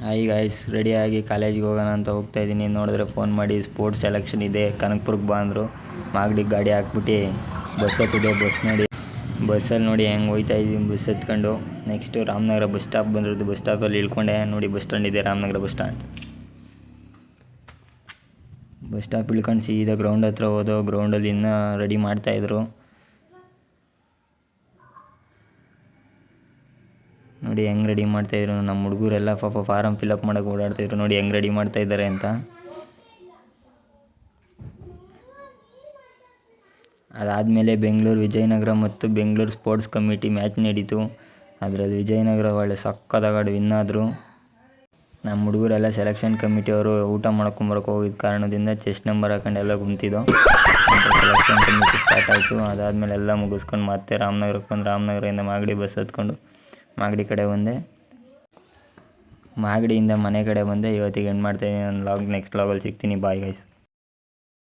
Hi guys, ರೆಡಿಯಾಗಿ ಕಾಲೇಜಿಗೆ ಹೋಗೋಣ ಅಂತ ಹೋಗ್ತಾ ಇದ್ದೀನಿ. ನೋಡಿದ್ರೆ ಫೋನ್ ಮಾಡಿ ಸ್ಪೋರ್ಟ್ಸ್ ಸೆಲೆಕ್ಷನ್ ಇದೆ, ಕನಕಪುರಕ್ಕೆ ಬಾ ಅಂದರು. ಮಾಗಡಿಗೆ ಗಾಡಿ ಹಾಕ್ಬಿಟ್ಟು ಬಸ್ ಹತ್ತಿದೆ. ಬಸ್ಸಲ್ಲಿ ನೋಡಿ ಹೆಂಗೆ ಹೋಗ್ತಾ ಇದ್ದೀನಿ ಬಸ್ ಹತ್ಕೊಂಡು. ನೆಕ್ಸ್ಟು ರಾಮನಗರ ಬಸ್ ಸ್ಟಾಪ್ ಬಂದಿರೋದು. ಬಸ್ ಸ್ಟಾಪಲ್ಲಿ ಇಳ್ಕೊಂಡೆ. ನೋಡಿ ಬಸ್ ಸ್ಟ್ಯಾಂಡ್ ಇದೆ, Ramanagara bus stand. Bus stop ಇಳ್ಕೊಂಡು ಸೀದಾ ಗ್ರೌಂಡ್ ಹತ್ರ ಹೋದೋ. ಗ್ರೌಂಡಲ್ಲಿ ಇನ್ನೂ ರೆಡಿ ಮಾಡ್ತಾಯಿದ್ರು. ನೋಡಿ ಹೆಂಗೆ ರೆಡಿ ಮಾಡ್ತಾಯಿದ್ರು. ನಮ್ಮ ಹುಡುಗರೆಲ್ಲ ಪಾಪ ಫಾರಮ್ ಫಿಲಪ್ ಮಾಡೋಕೆ ಓಡಾಡ್ತಾಯಿದ್ರು. ನೋಡಿ ಹೆಂಗೆ ರೆಡಿ ಮಾಡ್ತಾಯಿದ್ದಾರೆ ಅಂತ. ಅದಾದಮೇಲೆ ಬೆಂಗಳೂರು ವಿಜಯನಗರ ಮತ್ತು ಬೆಂಗಳೂರು ಸ್ಪೋರ್ಟ್ಸ್ ಕಮಿಟಿ ಮ್ಯಾಚ್ ನಡೀತು. ಅದರಲ್ಲಿ ವಿಜಯನಗರ ಒಳ್ಳೆ ಸಕ್ಕತ್ತಾಗಿ ವಿನ್ ಆದರು. ನಮ್ಮ ಹುಡುಗರೆಲ್ಲ ಸೆಲೆಕ್ಷನ್ ಕಮಿಟಿಯವರು ಊಟ ಮಾಡ್ಕೊಂಬರಕ್ಕೆ ಹೋಗಿದ್ದ ಕಾರಣದಿಂದ ಚೆಸ್ಟ್ ನಂಬರ್ ಹಾಕೊಂಡು ಎಲ್ಲ ಕುಂತಿದ್ದೋ. ಸೆಲೆಕ್ಷನ್ ಕಮಿಟಿ ಸ್ಟಾರ್ಟ್ ಆಯಿತು. ಅದಾದಮೇಲೆ ಎಲ್ಲ ಮುಗಿಸ್ಕೊಂಡು ಮತ್ತೆ ರಾಮನಗರಕ್ಕೆ ಬಂದು ರಾಮನಗರದಿಂದ ಮಾಗಡಿ ಬಸ್ ಹತ್ಕೊಂಡು ಮಾಗಡಿ ಕಡೆ ಬಂದೆ. ಮಾಗಡಿಯಿಂದ ಮನೆ ಕಡೆ ಬಂದೆ. ಇವತ್ತಿಗೆ ಎಂಡ್ ಮಾಡ್ತಾಯಿದ್ದೀನಿ. ನನ್ನ ನೆಕ್ಸ್ಟ್ ವ್ಲಾಗಲ್ಲಿ ಸಿಗ್ತೀನಿ. Bye guys.